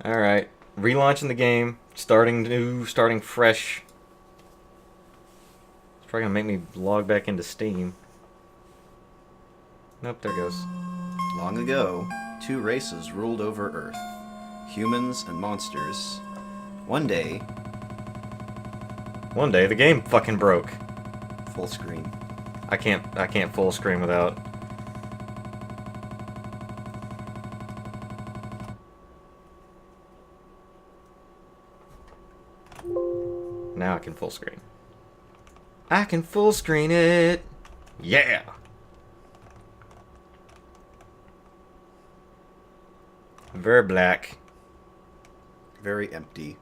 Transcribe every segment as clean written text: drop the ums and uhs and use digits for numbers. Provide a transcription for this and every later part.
Alright. Relaunching the game. Starting new, starting fresh. It's probably gonna make me log back into Steam. Nope, there it goes. Long ago, two races ruled over Earth. Humans and monsters. One day, The game fucking broke. full screen. I can't full screen without. Now I can full screen. I can full screen it. Yeah. Very black. Very empty.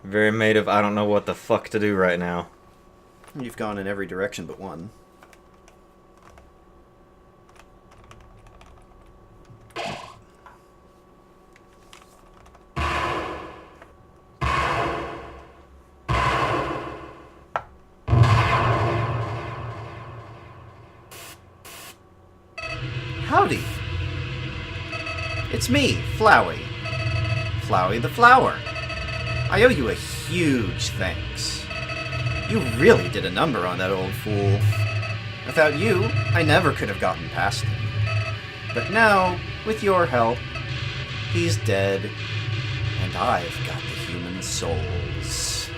Very made of I don't know what the fuck to do right now. You've gone in every direction but one. Howdy! It's me, Flowey. Flowey the Flower. I owe you a huge thanks. You really did a number on that old fool. Without you, I never could have gotten past him. But now, with your help, he's dead, and I've got the human souls.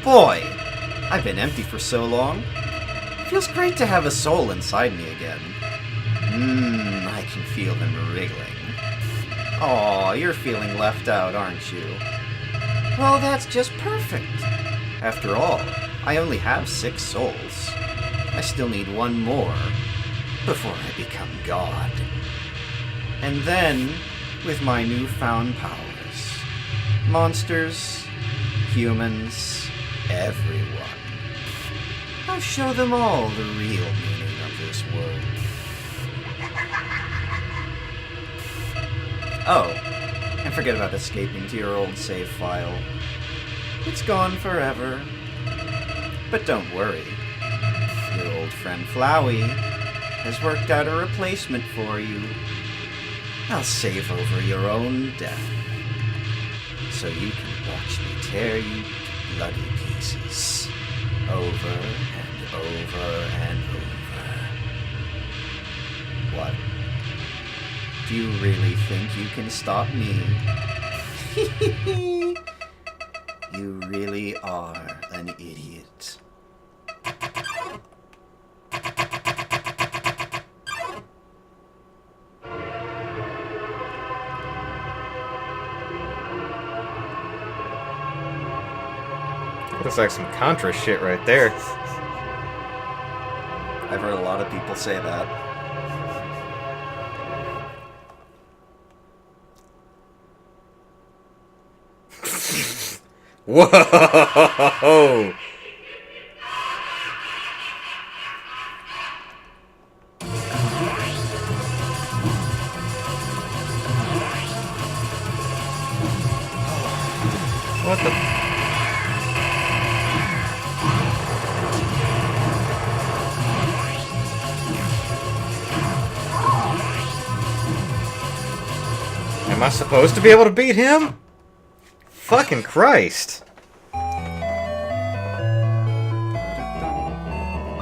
Boy, I've been empty for so long. Feels great to have a soul inside me again. I can feel them wriggling. Aw, you're feeling left out, aren't you? Well, that's just perfect. After all, I only have 6 souls. I still need one more before I become God. And then, with my newfound powers, monsters, humans, everyone, I'll show them all the real meaning of this world. Oh, and forget about escaping to your old save file. It's gone forever. But don't worry. Your old friend Flowey has worked out a replacement for you. I'll save over your own death, so you can watch me tear you to bloody pieces. Over and over and over. What? Do you really think you can stop me? You really are an idiot. Looks like some Contra shit right there. I've heard a lot of people say that. Whoa! What the? Am I supposed to be able to beat him? Fucking Christ.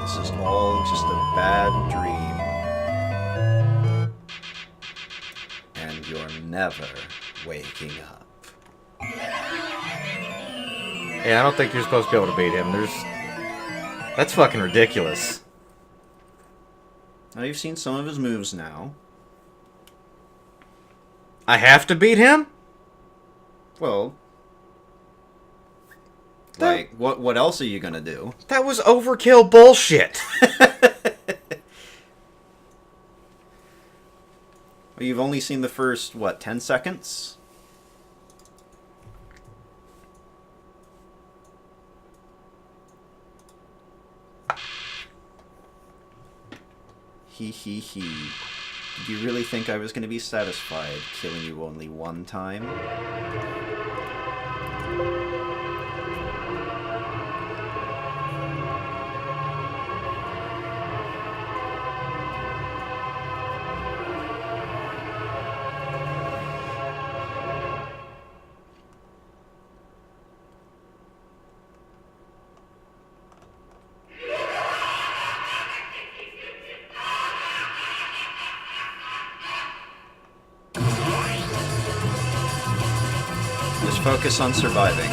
This is all just a bad dream. And you're never waking up. Yeah, I don't think you're supposed to be able to beat him. That's fucking ridiculous. Now you've seen some of his moves now. I have to beat him? Well, like, what else are you gonna do? That was overkill bullshit. Well, you've only seen the first, 10 seconds? He. Did you really think I was going to be satisfied killing you only one time? focus on surviving.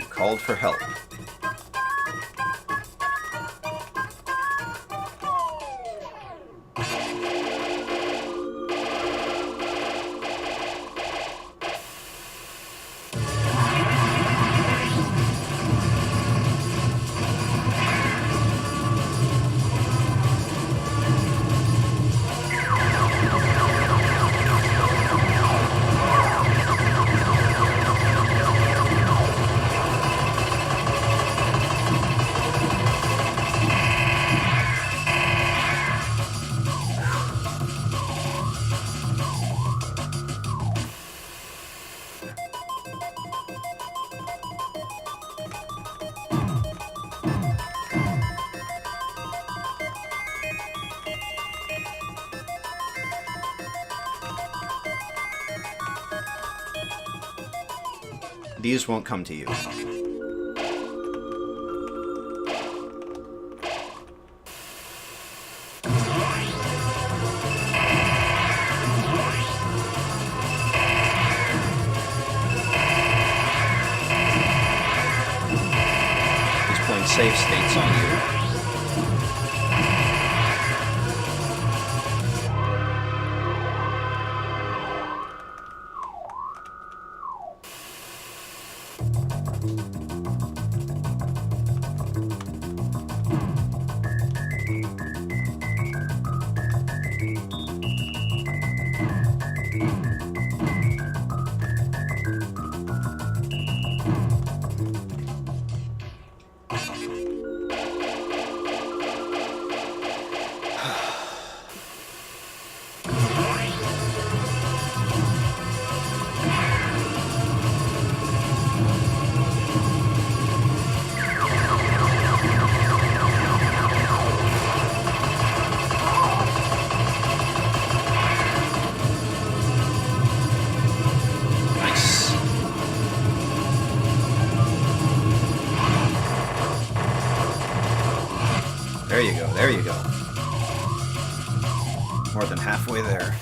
Called for help. These won't come to you. He's playing save states on you. There you go, there you go. More than halfway there.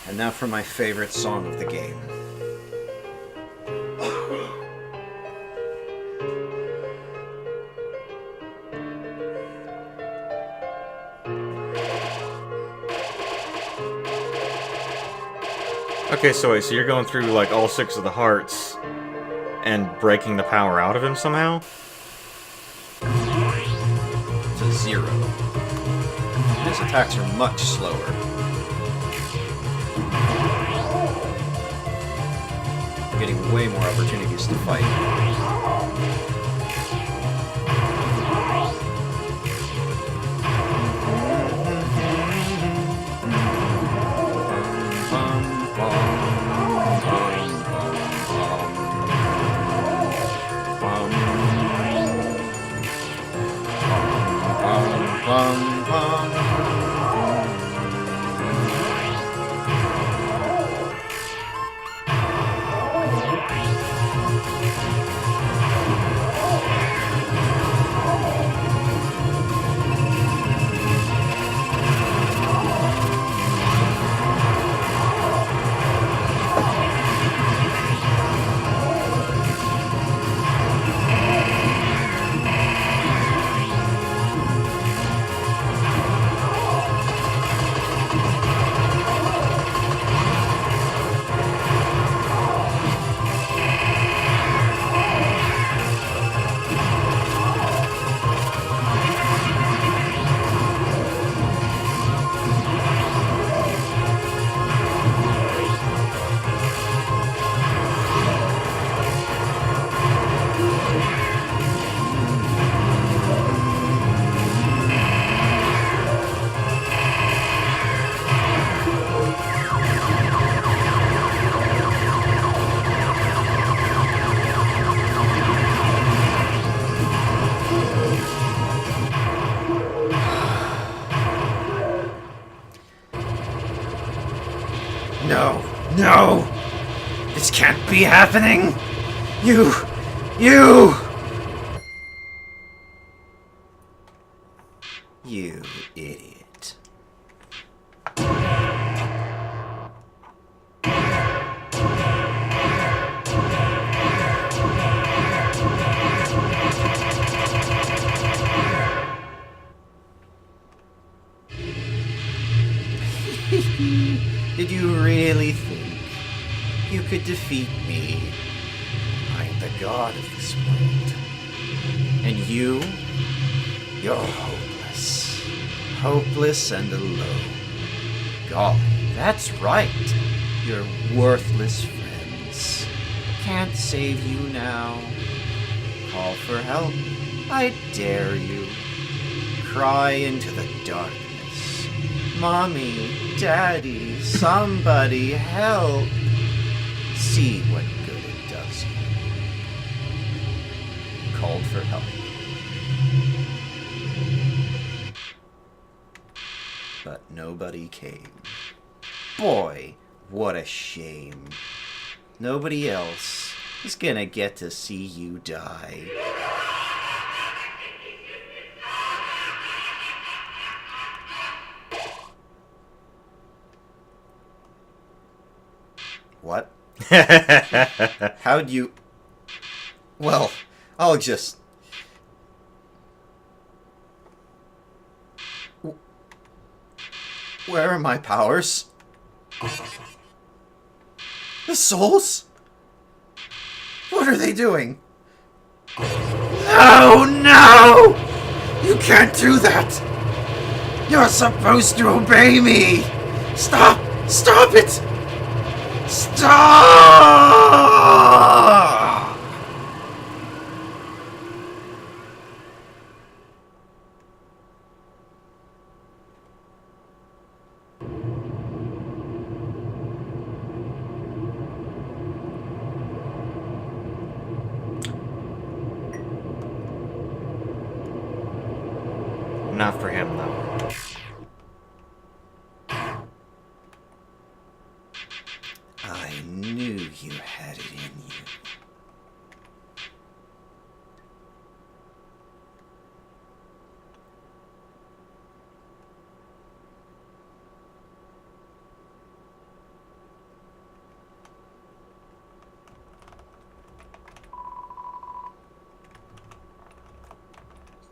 And now for my favorite song of the game. Okay, so wait, so you're going through, like, all 6 of the hearts and breaking the power out of him somehow? To 0. His attacks are much slower. I'm getting way more opportunities to fight. No! No! This can't be happening! You! You idiot. Did you really think you could defeat me? I am the god of this world. And you're hopeless. Hopeless and alone. Golly, that's right. Your worthless friends can't save you now. Call for help. I dare you. Cry into the darkness. Mommy, Daddy, somebody help. See what good it does you. Called for help. But nobody came. Boy, what a shame. Nobody else is gonna get to see you die. What? How'd you... Well, I'll just... Where are my powers? The souls? What are they doing? No! No! You can't do that! You're supposed to obey me! Stop! Stop it! Stop! Not for him, though. I knew you had it in you.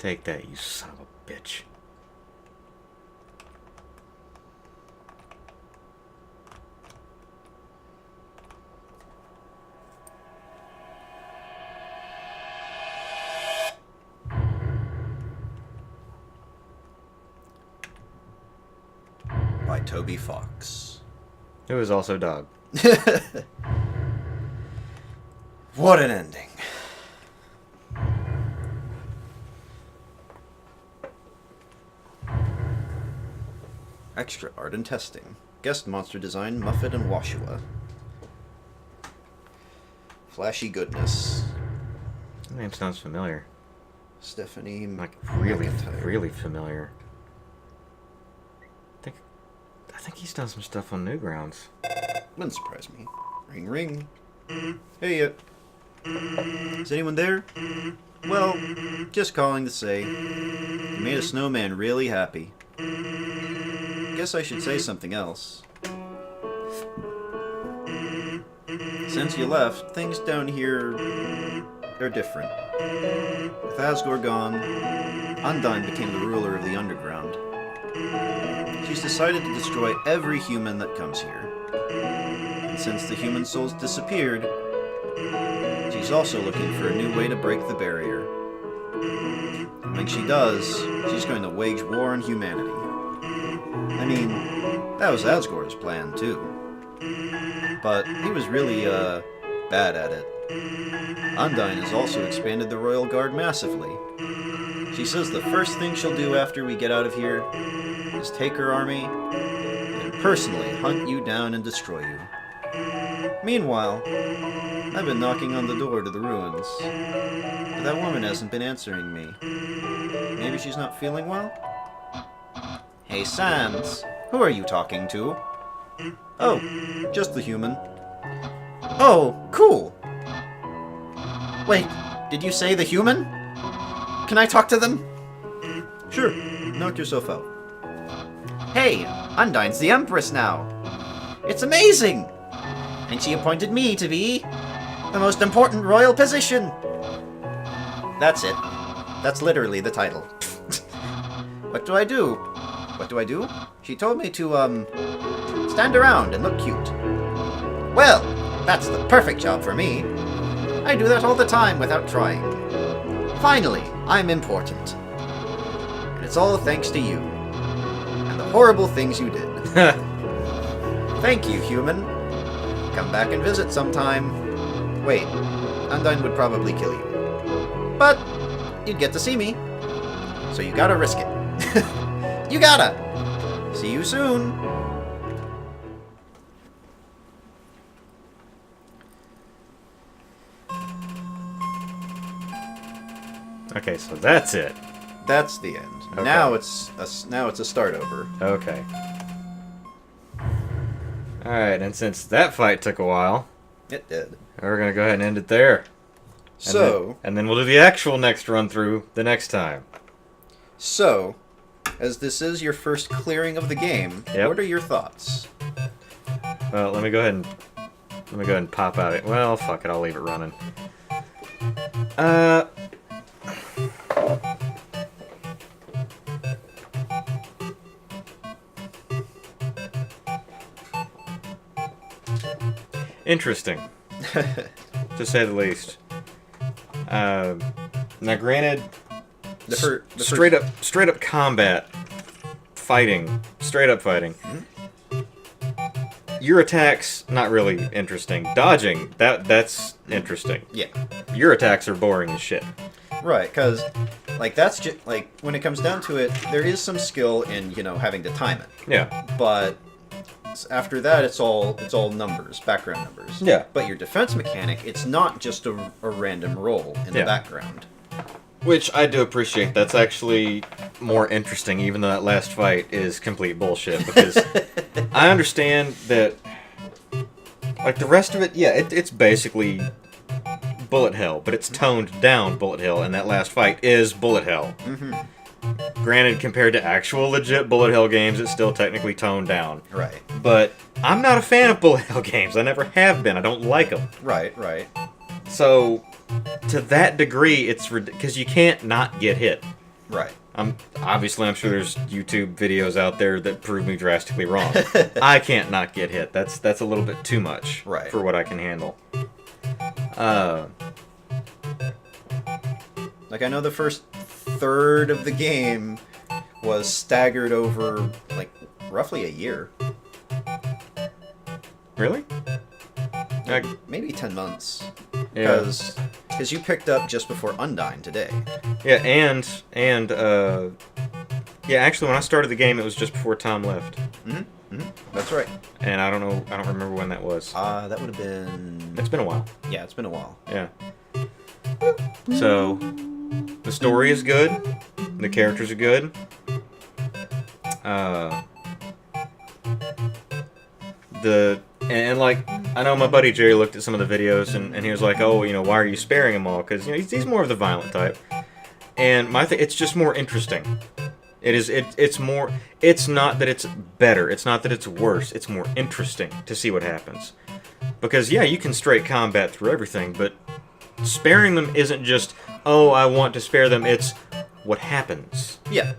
Take that, you son of a bitch. By Toby Fox. It was also dog. What an ending. Extra art and testing. Guest monster design, Muffet and Washua. Flashy goodness. That name sounds familiar. Stephanie Like, really, McIntyre. really familiar. I think he's done some stuff on Newgrounds. Wouldn't surprise me. Ring ring. Hey, is anyone there? Well, just calling to say you made a snowman really happy. Guess I should say something else. Since you left, things down here are different. With Asgore gone, Undyne became the ruler of the underground. She's decided to destroy every human that comes here. And since the human souls disappeared, she's also looking for a new way to break the barrier. When she does, she's going to wage war on humanity. I mean, that was Asgore's plan, too. But he was really, bad at it. Undyne has also expanded the Royal Guard massively. She says the first thing she'll do after we get out of here is take her army and personally hunt you down and destroy you. Meanwhile, I've been knocking on the door to the ruins, but that woman hasn't been answering me. Maybe she's not feeling well? Hey, Sans, who are you talking to? Oh, just the human. Oh, cool. Wait, did you say the human? Can I talk to them? Sure, knock yourself out. Hey, Undyne's the Empress now. It's amazing! And she appointed me to be the most important royal position. That's it. That's literally the title. What do I do? What do I do? She told me to, stand around and look cute. Well, that's the perfect job for me. I do that all the time without trying. Finally, I'm important. And it's all thanks to you. And the horrible things you did. Thank you, human. Come back and visit sometime. Wait, Undyne would probably kill you. But you'd get to see me. So you gotta risk it. You gotta! See you soon! Okay, so that's it. That's the end. Okay. Now it's a start over. Okay. Alright, and since that fight took a while, It did. we're going to go ahead and end it there. And then we'll do the actual next run through the next time. So, as this is your first clearing of the game, Yep. what are your thoughts? Well, let me go ahead and pop out it. Well, fuck it, I'll leave it running. Interesting, to say the least. Now, granted, straight up combat, straight up fighting. Your attacks, not really interesting. Dodging, that's interesting. Yeah. Your attacks are boring as shit. Right, because, like, that's just, like, when it comes down to it, there is some skill in, having to time it. Yeah. But after that, it's all numbers, background numbers. Yeah. But your defense mechanic, it's not just a random roll in the background. Which I do appreciate. That's actually more interesting, even though that last fight is complete bullshit. Because I understand that, like, the rest of it, yeah, it's basically bullet hell, but it's toned down bullet hell, and that last fight is bullet hell. Mm-hmm. Granted, compared to actual legit bullet hell games, it's still technically toned down. Right. But I'm not a fan of bullet hell games. I never have been. I don't like them. Right, right. So, to that degree, it's because you can't not get hit. Right. I'm sure there's YouTube videos out there that prove me drastically wrong. I can't not get hit. That's a little bit too much for what I can handle. Like, I know the first third of the game was staggered over, like, roughly a year. Really? Maybe 10 months. Yeah. Because you picked up just before Undyne today. Yeah, and actually, when I started the game, it was just before Tom left. That's right. And I don't remember when that was. That would have been... It's been a while. Yeah, it's been a while. Yeah. So, the story is good. The characters are good. Like, I know my buddy Jerry looked at some of the videos and he was like, oh, why are you sparing them all? Because, he's more of the violent type. And it's just more interesting. It's more, it's not that it's better, it's not that it's worse, it's more interesting to see what happens. Because, yeah, you can straight combat through everything, but sparing them isn't just, oh, I want to spare them, it's what happens. Yeah.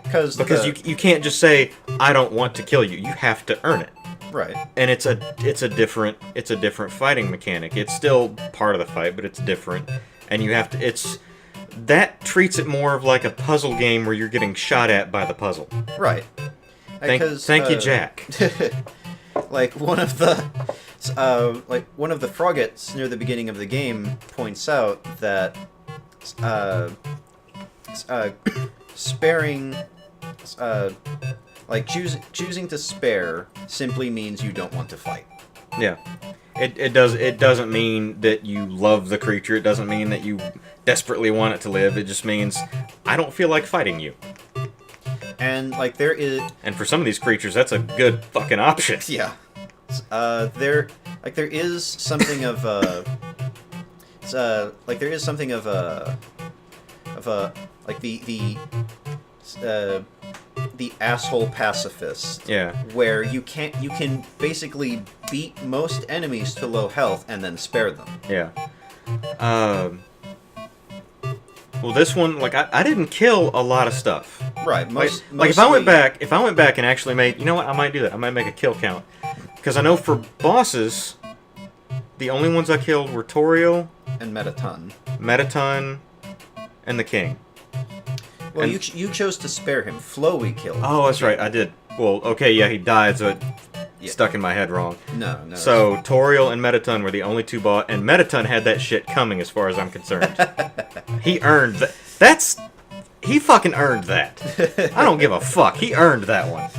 Because you can't just say, I don't want to kill you, you have to earn it. Right. And it's a different fighting mechanic. It's still part of the fight, but it's different. And you have to, that treats it more of like a puzzle game where you're getting shot at by the puzzle. Right. Thank you, Jack. Like one of the froggets near the beginning of the game points out that sparing, choosing to spare simply means you don't want to fight. Yeah. It doesn't mean that you love the creature. It doesn't mean that you desperately want it to live. It just means I don't feel like fighting you. And there is. And for some of these creatures, that's a good fucking option. Yeah. There is something of the asshole pacifist. Yeah. Where you can basically beat most enemies to low health and then spare them. Yeah. Well, this one, I didn't kill a lot of stuff. Right. If I went back and actually made, I might do that. I might make a kill count, because I know for bosses, the only ones I killed were Toriel and Mettaton, and the King. Well, you chose to spare him. Flowey killed. Oh, that's right, I did. Well, okay, yeah, he died, so it stuck in my head wrong. No. So Toriel and Mettaton were the only two and Mettaton had that shit coming, as far as I'm concerned. He earned that. He fucking earned that. I don't give a fuck. He earned that one.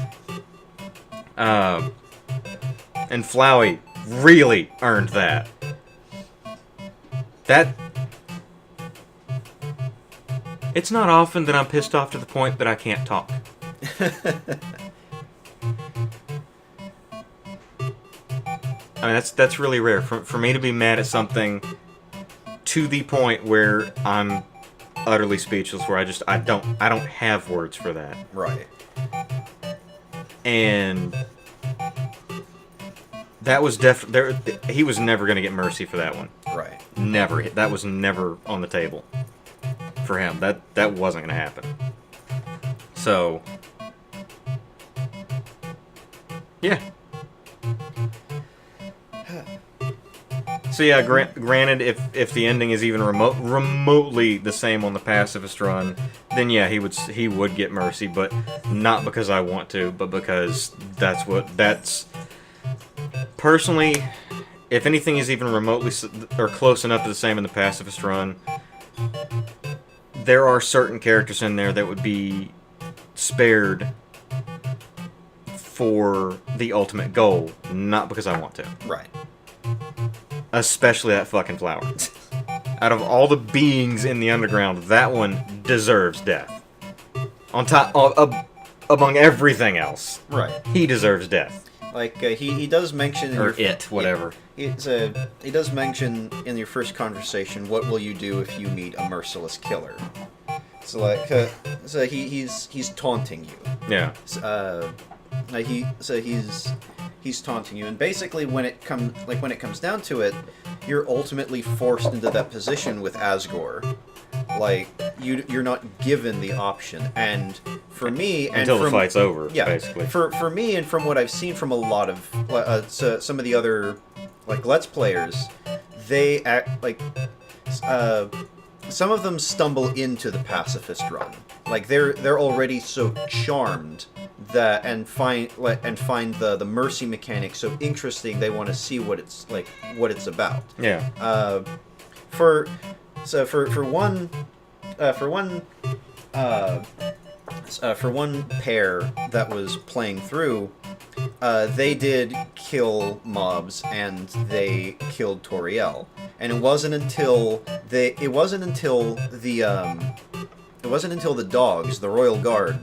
And Flowey really earned that. It's not often that I'm pissed off to the point that I can't talk. I mean, that's really rare. For me to be mad at something to the point where I'm utterly speechless, where I don't have words for that. Right. And that was he was never going to get mercy for that one. Right. Never. That was never on the table for him. That wasn't going to happen. So, yeah. So yeah, granted, if the ending is even remotely the same on the pacifist run, then yeah, he would get mercy, but not because I want to, but because that's personally, if anything is even remotely or close enough to the same in the pacifist run, there are certain characters in there that would be spared for the ultimate goal, not because I want to. Right. Especially that fucking flower. Out of all the beings in the underground, that one deserves death. On top, among everything else. Right. He deserves death. He does mention... whatever. He does mention in your first conversation, what will you do if you meet a merciless killer? So he's taunting you. Yeah. He's taunting you, and basically when it comes down to it, you're ultimately forced into that position with Asgore, Like you're not given the option, and for me, and Until the from, fight's over, yeah, basically. For me, and from what I've seen from a lot of some of the other like Let's Players, they act like some of them stumble into the pacifist run. Like they're already so charmed that and find the mercy mechanic so interesting they want to see what it's about. Yeah. For one pair that was playing through, they did kill mobs and they killed Toriel, and it wasn't until the dogs, the Royal Guard,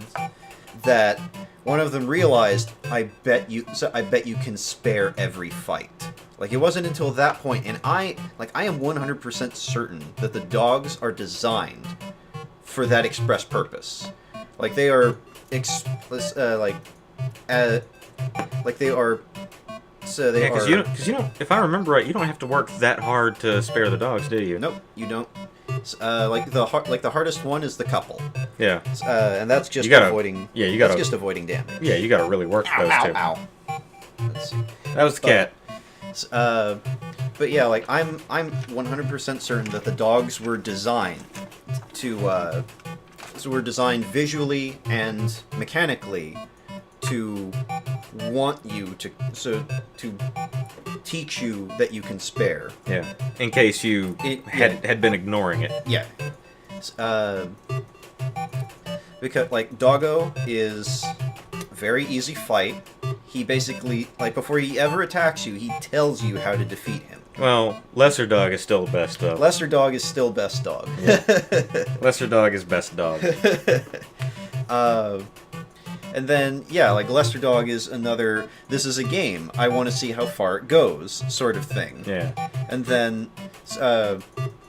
that one of them realized, I bet you can spare every fight. Like, it wasn't until that point, and I am 100% certain that the dogs are designed for that express purpose. Like, they are they are. So they are. Because you don't. If I remember right, you don't have to work that hard to spare the dogs, do you? Nope, you don't. The hardest one is the couple. Yeah. And that's just avoiding. Yeah, you gotta. That's just avoiding damage. Yeah, you gotta really work those two. Ow. That was the cat. But yeah, like I'm 100% certain that the dogs were designed to were designed visually and mechanically to want you to teach you that you can spare. Yeah. In case you had been ignoring it. Yeah. Because like Doggo is a very easy fight. He basically, like, before he ever attacks you, he tells you how to defeat him. Well, Lesser Dog is still the best dog. Lesser Dog is still best dog. Yeah. Lesser Dog is best dog. And then, yeah, like, Lesser Dog is another, this is a game, I want to see how far it goes, sort of thing. Yeah. And then,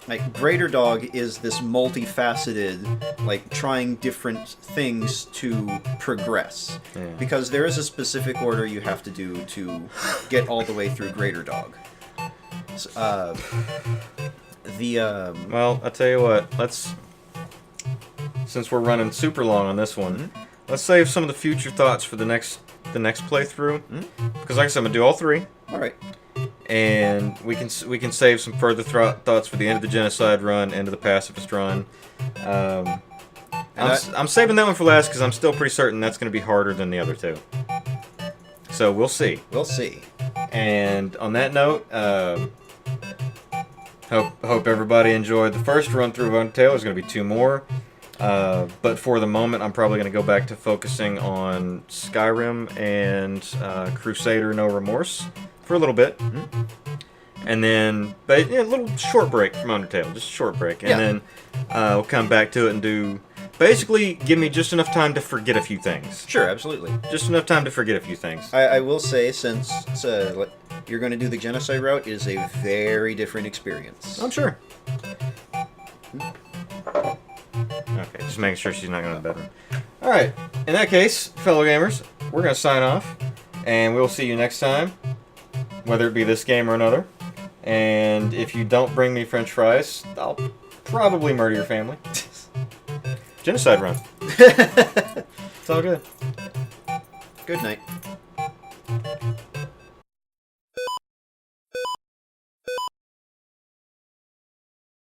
like, Greater Dog is this multifaceted, like, trying different things to progress. Yeah. Because there is a specific order you have to do to get all the way through Greater Dog. Well, I'll tell you what, since we're running super long on this one, let's save some of the future thoughts for the next playthrough. Because like I said, I'm going to do all three. Alright. And we can save some further thoughts for the end of the genocide run, end of the pacifist run. I'm saving that one for last because I'm still pretty certain that's going to be harder than the other two. So we'll see. We'll see. And on that note, hope everybody enjoyed the first run through of Undertale. There's going to be 2 more. But for the moment, I'm probably going to go back to focusing on Skyrim and Crusader No Remorse for a little bit. And then, a little short break from Undertale, just a short break. And then we'll come back to it and do, basically, give me just enough time to forget a few things. Sure, absolutely. Just enough time to forget a few things. I will say, since you're going to do the genocide route, it is a very different experience. I'm sure. Okay, just making sure she's not going to the bedroom. Alright, in that case, fellow gamers, we're going to sign off. And we'll see you next time, whether it be this game or another. And if you don't bring me french fries, I'll probably murder your family. Genocide run. It's all good. Good night.